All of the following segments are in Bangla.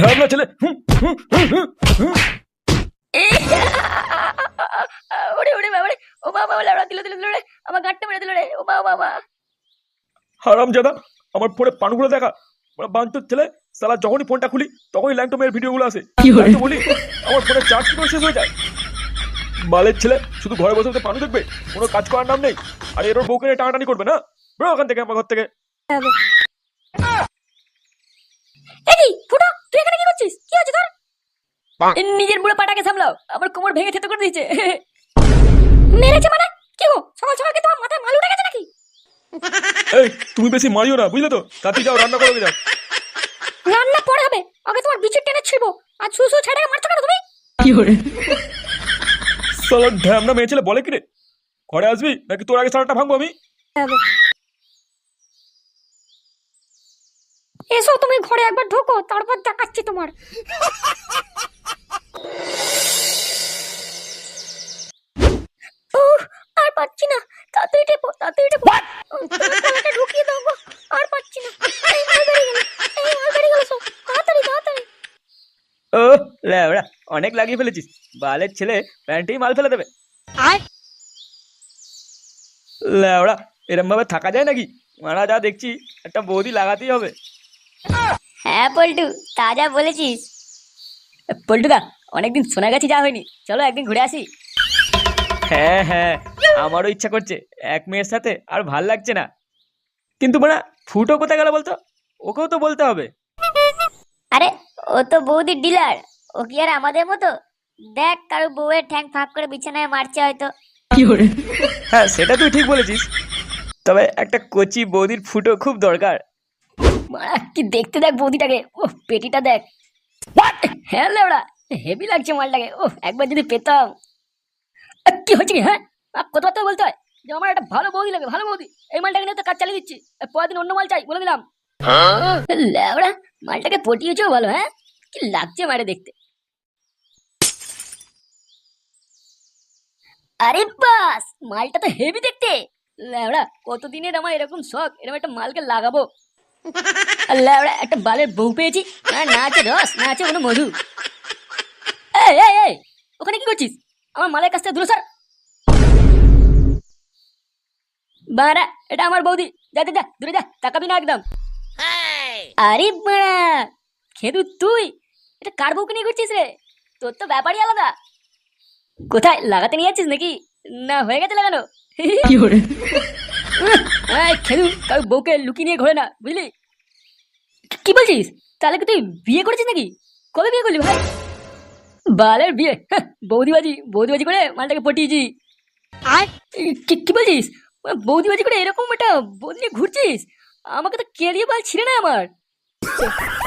ঢাবলা ছেলে। ওরে ওরে বাবা রে, ও বাবা লাউড়া দিল দিল দিল রে, আমার গাঁটটা মেরে দিল রে, ও বাবা বাবা। হারামজাদা, আমার ফোনে পানগুলো দেখা। বাঞ্চোত ছেলে, শালা যখনই ফোনটা খুলি তখনই ল্যাংটো মেয়ের ভিডিওগুলো আসে। আমি তো বলি আমার ফোনে চার্জ কি করে শেষ হয়ে যায়। বালের ছেলে শুধু ঘরে বসে বসে পানু দেখবে, কোনো কাজ করার নাম নেই। আর এর ওর বউকে নিয়ে টানাটানি করবে না। বেরো ওখান থেকে, আমার ঘর থেকে। এই ফুটো, তুই এখানে কি করছিস? কি হচ্ছে তোর? নিজের বুড়ো পাটাকে সামলাও, আমার কোমর ভেঙে থেতো করে দিয়েছে। মেরেছে মানে? কি গো, সকাল সকাল কি তোমার মাথায় মাল উঠে গেছে নাকি? এই তুমি বেশি মারিও না, বুঝলে তো? তাতে যাও, রান্না করো যাও। রান্না পরে হবে, আগে তোমার বিচের টেনে ছিড়বো। আর সুসু ছেড়ে মারছো কেন তুমি? কি করে? শালা ঢ্যামনা মেয়ে ছেলে বলে কি রে? ঘরে আসবি নাকি তোর আগে সারাটা ভাঙবো আমি? এসো তুমি ঘরে একবার ঢোকো, তারপর দেখাচ্ছি তোমার। আর পাচ্ছি না, তাড়াতাড়ি টেপো, তাড়াতাড়ি টেপো। গলাটা ঢুকিয়ে দাও গো, আর পাচ্ছি না। এই মাল বেরিয়ে গেল, এই মাল বেরিয়ে গেল সব। তাড়াতাড়ি তাড়াতাড়ি। ও ল্যাবড়া, অনেক লাগিয়ে ফেলেছিস। বালের ছেলে প্যান্টেই মাল ফেলে দেবে। আর ল্যাবড়া, এরম ভাবে থাকা যায় নাকি? মারা যা দেখছি, একটা বৌদি লাগাতেই হবে। হ্যাঁ পল্টু, তাজা বলেছিস। পল্টুদা, অনেকদিন সোনাগাছি যাওয়া হয়নি, চলো একদিন ঘুরে আসি। হ্যাঁ হ্যাঁ, আমারও ইচ্ছা করছে। এক মেয়ের সাথে আর ভাল লাগছে না। কিন্তু মানে ফুটো কোথায় গেল বলতো? ওকেও তো বলতে হবে। আরে ও তো বৌদির ডিলার, ও কি আর আমাদের মতো? দেখ, কারো বউয়ের ঠ্যাং ফাঁক করে বিছানায় মারছে হয়তো। কি করে? হ্যাঁ, সেটা তুই ঠিক বলেছিস। তবে একটা কচি বৌদির ফুটো খুব দরকার। মারা কি দেখতে দেখ বৌদিটাকে, ও পেটিটা দেখ। হ্যাঁ লেওড়া, হেভি লাগছে মালটাকে। ও একবার যদি পেতাম। কি হচ্ছে কি? হ্যাঁ, কথাবার্তা বলতে হয় যে আমার একটা ভালো বৌদি লাগে, ভালো বৌদি। এই মালটাকে নিয়ে তো কাজ চালিয়ে দিচ্ছি, পরের দিন অন্য মাল চাই বলে দিলাম। লেওড়া, মালটাকে পটিয়েছেও ভালো। হ্যাঁ, কি লাগছে মারে দেখতে। আরে বাস, মালটা তো হেভি দেখতে। লেওড়া, কতদিনের আমার এরকম শখ, এরকম একটা মালকে লাগাবো। লেওড়া, একটা বালের বউ পেয়েছি, আর না আছে রস, না আছে কোনো মধু। এই এই এই, ওখানে কি করছিস? আমার মালের কাছ থেকে দূরে সর। বাড়া, এটা আমার বৌদি। যা যা যা, দূরে যা, তাকাবি না একদম। আরে বাড়া, খেদু তুই এটা কার বউকে নিয়ে ঘুরছিস রে? তোর তো ব্যাপারই আলাদা। কোথায় লাগাতে নিয়ে যাচ্ছিস নাকি? না হয়ে গেছে লাগানো? কি করে? খেদু কারো বউকে লুকিয়ে নিয়ে ঘোরে না, বুঝলি? কি বলছিস? তাহলে কি তুই বিয়ে করেছিস নাকি? কবে বিয়ে করলি ভাই? বালের বিয়ে, বৌদিবাজি বৌদিবাজি করে মালটাকে পটিয়েছি। আর কি বলছিস? বৌদিবাজি করে এরকম একটা বৌদি নিয়ে ঘুরছিস? আমাকে তো কেড়িয়ে বাল ছিঁড়ে না আমার।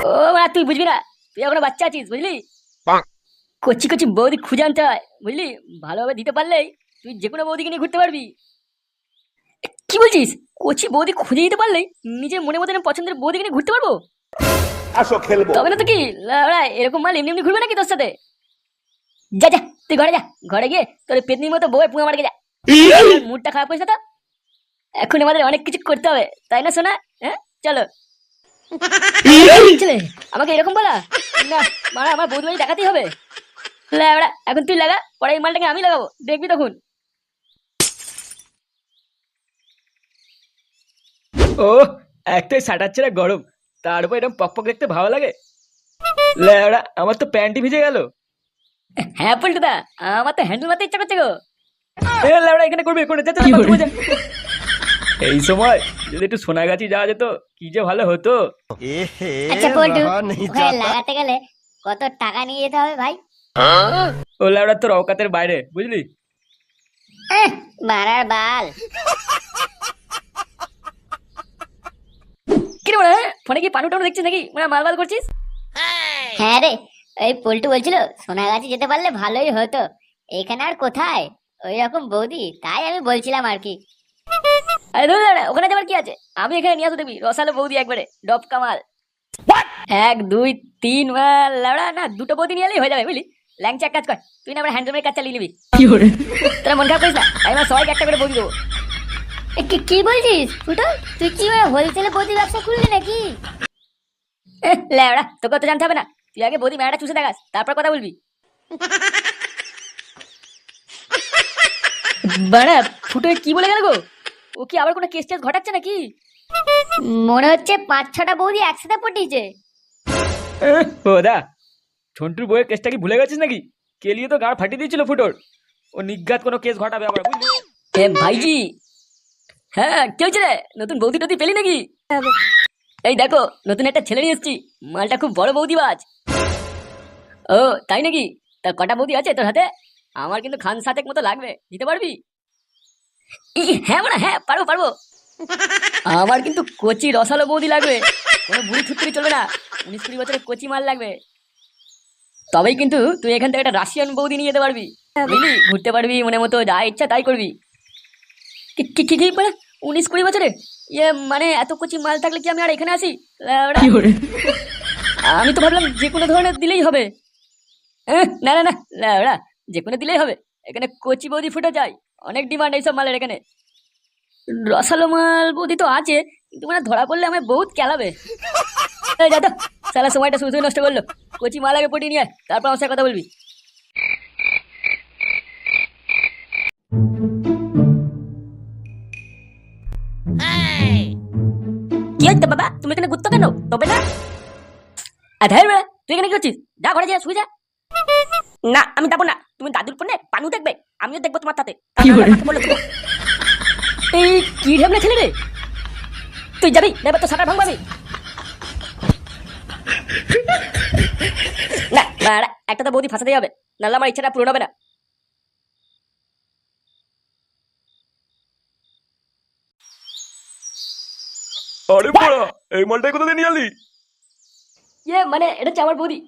ও মা, তুই বুঝবি না, তুই এখনো বাচ্চা আছিস, বুঝলি? কচি কচি বৌদি খুঁজে আনতে হয়, বুঝলি? ভালোভাবে দিতে পারলেই তুই যে কোনো বৌদিকে নিয়ে ঘুরতে পারবি। কি বলছিস? কচি বৌদি খুঁজে দিতে পারলেই নিজের মনে মতো পছন্দের বৌদিকে নিয়ে ঘুরতে পারবো? আসো খেলবো। তবে না তো কি লাউড়া, এরকম মাল এমনি এমনি ঘুরবে নাকি তোর সাথে? যা যা, তুই ঘরে যা, ঘরে গিয়ে তোর পেতনির মতো বউয়ের পুঙা মারকে যা। মুডটা খারাপ হয়েছে তো, এখন আমাদের অনেক কিছু করতে হবে, তাই না সোনা? হ্যাঁ চলো। ছেলে আমাকে এরকম বলা না, মারা আমার বৌদি বাড়ি দেখাতেই হবে। লাউড়া, এখন তুই লাগা, পরে এই মালটাকে আমি লাগাবো, দেখবি তখন। ও, একটাই শাটার ছেড়ে গরম, তার উপর এরকম পকপক দেখতে ভালো লাগে। ল্যাবড়া, আমার তো প্যান্টই ভিজে গেল। হ্যাঁ পল্টুদা, আমার তো হ্যান্ডেল মারতে ইচ্ছা করছে গো। এ ল্যাবড়া, এখানে করবে করে যা, যা, কি যা, করে? যা। এই সময় যদি একটু সোনাগাছি যাওয়া যেত, কি যে ভালো হতো। আচ্ছা পল্টু, ওখানে লাগাতে গেলে কত টাকা নিয়ে যেতে হবে ভাই? ও ল্যাবড়া, তোর অকাতের বাইরে, বুঝলি? মারার বাল। কি রে মানে, ফোনে কি পানু টানু দেখছিস নাকি? মানে মাল মাল করছিস? হ্যাঁ রে, ওই পল্টু বলছিল সোনাগাছি যেতে পারলে ভালোই হতো। এখানে আর কোথায় ওই রকম বৌদি, তাই আমি বলছিলাম আর কি। আরে ধুর লাউড়া, ওখানে যাবার কি আছে? আমি এখানে নিয়ে আসো, দেখবি রসালো বৌদি একবারে ডব কামাল। 1 2 3 মাল লাউড়া, না দুটো বৌদি নিয়ে এলেই হয়ে যাবে, বুঝলি? ল্যাংচা এক কাজ কর, তুই না আমার হ্যান্ডলুমের কাজ চালিয়ে নিবি। কি করে? তোরা মন খারাপ করিস না, আমি আমার সবাইকে একটা করে বৌদি দেবো। কি বলছিস ফুটো? তুই কি হোলসেলে বৌদি ব্যবসা খুললি নাকি? লাউড়া, তোকে তো জানতে হবে না, তুই আগে বৌদি মেলাটা চুষে দেখাস, তারপর কথা বলবি। বাড়া ফুটো কি বলে গেল গো? ও কি আবার কোনো কেস টেস ঘটাচ্ছে নাকি? মনে হচ্ছে 5-6টা বৌদি একসাথে পটিয়েছে। ও দা, ঝন্টুর বইয়ের কেসটা কি ভুলে গেছিস নাকি? কেলিয়ে তো গাড় ফাটিয়ে দিয়েছিল ফুটোর। ও নিজ্ঞাত কোনো কেস ঘটাবে আবার, বুঝলি? এ ভাইজি, হ্যাঁ কি হয়েছে রে? নতুন বৌদি টদি পেলি নাকি? এই দেখো নতুন একটা ছেলে নিয়ে এসেছি, মালটা খুব বড় বৌদিবাজ। ও তাই নাকি? তা কটা বৌদি আছে তোর হাতে? আমার কিন্তু খান সাতেক মতো লাগবে, দিতে পারবি? হ্যাঁ মানে হ্যাঁ, পারবো পারবো। আমার কিন্তু কচি রসালো বৌদি লাগবে, কোনো বুড়ি থুতরি চলবে না। 19-20 বছরের কচি মাল লাগবে, তবেই কিন্তু তুই এখান থেকে একটা রাশিয়ান বৌদি নিয়ে যেতে পারবি, বুঝলি? ঘুরতে পারবি মনে মতো, যা ইচ্ছা তাই করবি। কি কি কি বলে 19-20 বছরে? ইয়ে মানে এত কচি মাল থাকলে কি আমি আর এখানে আসি? লেওড়া। আমি তো ভাবলাম যে কোনো ধরনের দিলেই হবে। না না না লেওড়া, যে কোনো দিলেই হবে। এখানে কচি বৌদি ফুটে যায়, অনেক ডিমান্ড এইসব মালের এখানে। রসালো মাল বৌদি তো আছে, কিন্তু মানে ধরা পড়লে আমায় বহুত কেলাবে। এই যা তো, সারা সময়টা শুধু নষ্ট করলো। কচি মাল আগে পটিয়ে নিয়ে আয়, তারপর আমার সাথে কথা বলবি। কি হচ্ছে বাবা, তুমি এখানে ঘুরতো কেন? তবে না আধার বেড়া, তুই এখানে কি করছিস? যা ঘরে যা, শুয়ে যা। না আমি যাবো না, তুমি দাদুর ফোনে পানু দেখবে, আমিও দেখবো তোমার সাথে। এই কি ঢেমনা ছেলে রে, তুই যাবি এবার তো সাটা ভাঙবাবি। না বাড়া, একটা তো বৌদি ফাঁসাতেই হবে, নাহলে আমার ইচ্ছাটা পূরণ হবে না। আরে বড়া, এই মালটাই কোথা দিয়ে নিয়ে আনলি? ইয়ে মানে এটা হচ্ছে আমার বৌদি,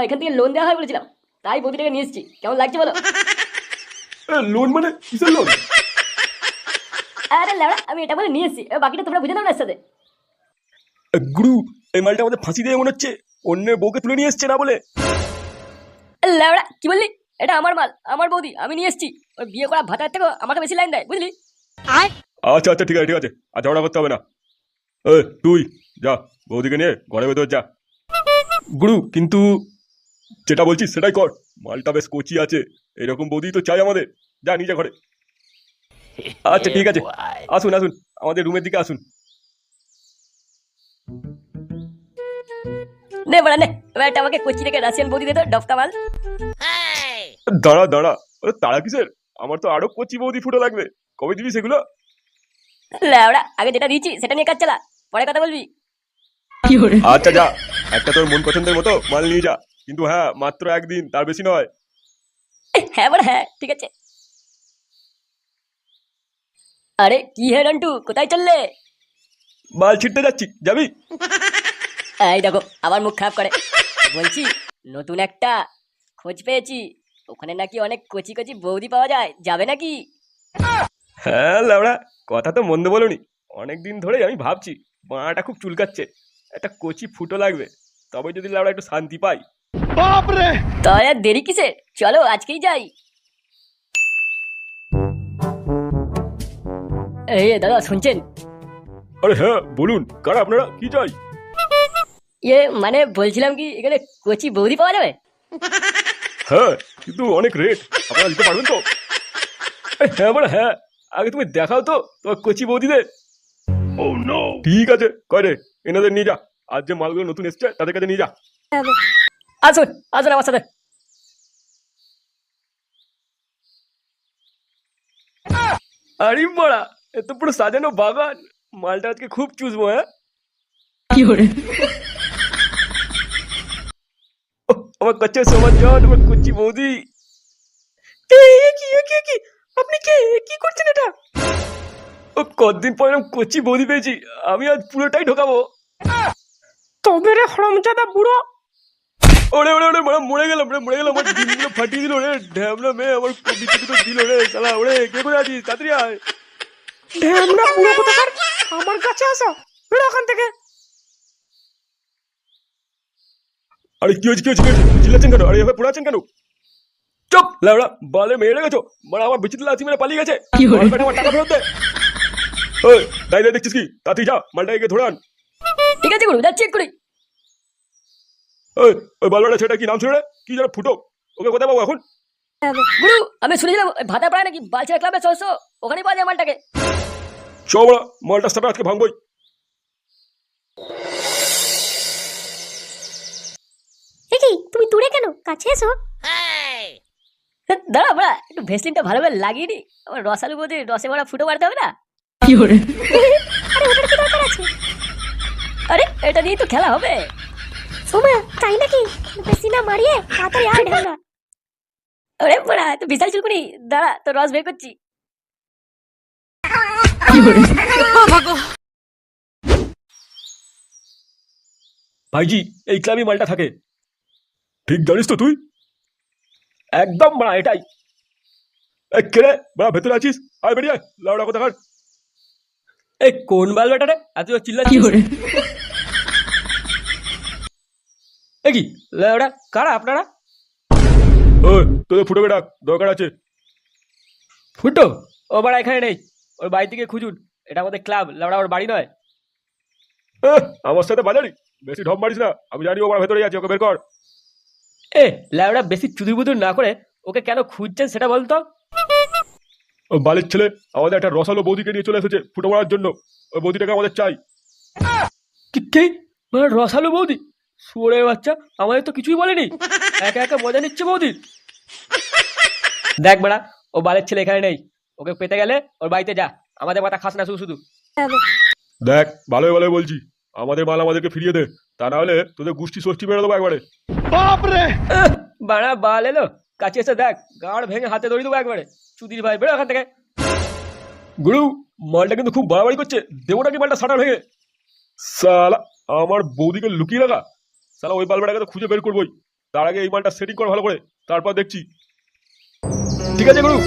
এখান থেকে লোন দেওয়া হয় বলেছিলাম, তাই বৌদিটাকে নিয়ে এসেছি। কেমন লাগছে বলো? লোন মানে কিসের লোন? আরে লেওড়া, আমি এটা বলে নিয়ে এসেছি, বাকিটা তোমরা বুঝে নাও না এর সাথে। গুরু, এই মালটা আমাদের ফাঁসি দিয়ে মনে হচ্ছে অন্যের বউকে তুলে নিয়ে এসছে না বলে। লেওড়া কি বললি? এটা আমার মাল, আমার বৌদি, আমি নিয়ে এসেছি। ওই বিয়ে করা ভাতার থেকে আমাকে বেশি লাইন দেয়, বুঝলি? আচ্ছা আচ্ছা, ঠিক আছে ঠিক আছে, আর ঝগড়া করতে হবে না। তুই যা, বৌদিকে নিয়ে ঘরে ভেতর যা। গুরু কিন্তু যেটা বলছিস সেটাই কর, মালটা বেশ কচি আছে, এরকম বৌদি তো চাই আমাদের। যা নিজে ঘরে। আচ্ছা ঠিক আছে, আসুন আসুন, আমাদের রুমের দিকে আসুন। নে বড়া নে, এবার একটা আমাকে কোচি থেকে রাশিয়ান বৌদি দে তো, ডফকা মাল। দাঁড়া দাঁড়া, তারা কিসের? আমার তো আরো কচি বৌদি ফুটো লাগবে, কবে দিবি সেগুলো? লেওড়া, আগে যেটা দিয়েছি সেটা নিয়ে কাজ চালা, পরে কথা বলবি। আচ্ছা যা, একটা তোর মন পছন্দের মতো মাল নিয়ে যা, কিন্তু হ্যাঁ মাত্র একদিন, তার বেশি নয়। হ্যাঁ বড়া হ্যাঁ, ঠিক আছে। আরে কি হে রন্টু, কোথায় চললে? মাল ছিটতে যাচ্ছি, যাবি? এই দেখো আবার মুখ খারাপ করে। বলছি নতুন একটা খোঁজ পেয়েছি, ওখানে নাকি অনেক কচি কচি বৌদি পাওয়া যায়, যাবে নাকি? হ্যাঁ লাউড়া, কথা তো মন্দ বলনি। অনেকদিন ধরেই আমি ভাবছি মাটা খুব চুলকাচ্ছে, একটা কচি ফুটো লাগবে, তবে যদি লাউড়া একটু শান্তি পাই। তাহলে আর দেরি কিসে, চলো আজকেই যাই। এই দাদা শুনছেন? আরে হ্যাঁ বলুন, কারা আপনারা, কি চাই? ইয়ে মানে বলছিলাম কি, এখানে কচি বৌদি পাওয়া যাবে? হ্যাঁ কিন্তু অনেক রেট, আপনারা দিতে পারবেন তো? হ্যাঁ বলে হ্যাঁ, আগে তুমি দেখাও তো তোমার কচি বৌদিদের। ঠিক আছে, কয় রে, এনাদের নিয়ে যা, আজ যে মালগুলো নতুন এসছে তাদের কাছে নিয়ে যা। আসুন আসুন আমার সাথে। আরে বড়া, এত পুরো সাজানো বাগান, মালটা আজকে খুব চুষবো। হ্যাঁ আমার কাছে সমাজ জান, আমার কচি বৌদি। আপনি কে, কি করছেন এটা? ও কতদিন পরে কচি বৌদি পেয়েছি, আমি আজ পুরোটাই ঢোকাবো। তবে রে হরমজাদা বুড়ো, ওরে ওরে ওরে মরে গেলাম রে, মরে গেলাম, আমার ডিমগুলো ফাটিয়ে দিল রে, ঢ্যামনা মেয়ে আমার বিচিত্র দিল রে শালা। ওরে কে করে আছিস, তাড়াতাড়ি আয়। ঢ্যামনা বুড়ো কোথাকার, আমার কাছে আসো, বেরো ওখান থেকে। আরে কি হয়েছে, কি হয়েছে, কি হয়েছে, চিল্লাচ্ছেন কেন? আরে এভাবে পড়াচ্ছেন কেন? চুপ লাউড়া, বালে মেরে গেছো, মানে আমার বিচিত্র লাচি মেরে পালিয়ে গেছে। আমার টাকা ফেরত দে। ওই দাঁড়িয়ে দেখছিস কি, তাড়াতাড়ি যা, মালটা এগিয়ে ধরে আন। ঠিক আছে গুরু, যাচ্ছি এক্ষুনি। ওই ওই বালবাটা ছেলেটা কি নাম ছিল রে? কি যেন ফুটো, ওকে কোথায় পাবো এখন? গুরু আমি শুনেছিলাম ওই ভাতা পাড়ায় নাকি বালছেড়া ক্লাবে চলছো, ওখানেই পাওয়া যায় মালটাকে। চ বড়া, মালটা সাথে আজকে ভাঙবই। দেখি তুমি দূরে কেন, কাছে এসো। দাঁড়া বড়া, একটু ভেসলিনটা ভালো করে লাগিয়ে নি, আমার রসালু বোধে রসে ভরা ফুটো মারতে হবে না। আরে এটা নিয়ে তো খেলা হবে। সোমা তাই নাকি, বেশি না মারিয়ে তাড়াতাড়ি আয় ঢালা। আরে বড়া তো বিশাল চুলকুনি, দাঁড়া তো রস বের করছি। ভাইজি এই ক্লাবই মালটা থাকে। ঠিক জানিস তো তুই? একদম বড়া এটাই। এই কে রে বড়া, ভেতরে আছিস? আয় বেরিয়ে আয়, লাউডা কথা কার। এই কোন বালবাটা রে এত চিল্লাচ্ছিস? এই কি লাউডা কারা আপনারা? ওই তোদের ফুটো বেটা দরকার আছে। ফুটো ও বাড়া এখানে নেই, ওর বাড়ি থেকে খুঁজুন, এটা আমাদের ক্লাব, লাউডা ওর বাড়ি নয়। আমার সাথে বাজারি বেশি ঢপ মারিস না, আমি জানি ও বাড়া ভেতরে আছে, ওকে বের কর। এ লাউডা বেশি চুদুর বুদুর না করে ওকে কেন খুঁজছেন সেটা বলতো। ও বালির ছেলে আমাদের একটা রসালো বৌদিকে নিয়ে চলে এসেছে ফুটো মারার জন্য, ওই বৌদিটাকে আমাদের চাই। কি মানে রসালো বৌদি? শুয়োরের বাচ্চা, আমাদের তো কিছুই বলেনি, একা একা মজা নিচ্ছে বৌদির। দেখ বেড়া, ও বালের ছেলে এখানে নেই, ওকে পেতে গেলে ওর বাড়িতে যা, আমাদের মাথা খাস না শুধু শুধু। দেখ ভালোই ভালোই বলছি, আমাদের মাল আমাদেরকে ফিরিয়ে দে, তা না হলে তোদের গোষ্ঠী ষষ্ঠী মেরে দেবো একবারে। বাড়া বাল এলো, কাছে এসে দেখ, গাড় ভেঙে হাতে ধরে দেবো একবারে। চুদির ভাই বেরো এখান থেকে। গুরু মালটা কিন্তু খুব বাড়াবাড়ি করছে, দেবো নাকি মালটা সাটার ভেঙে? সালা আমার বৌদিকে লুকিয়ে রাখা, সালা ওই বালবাটাকে তো খুঁজে বের করবোই, তার আগে এই মালটা সেটিং কর ভালো করে, তারপর দেখছি। ঠিক আছে গুরু।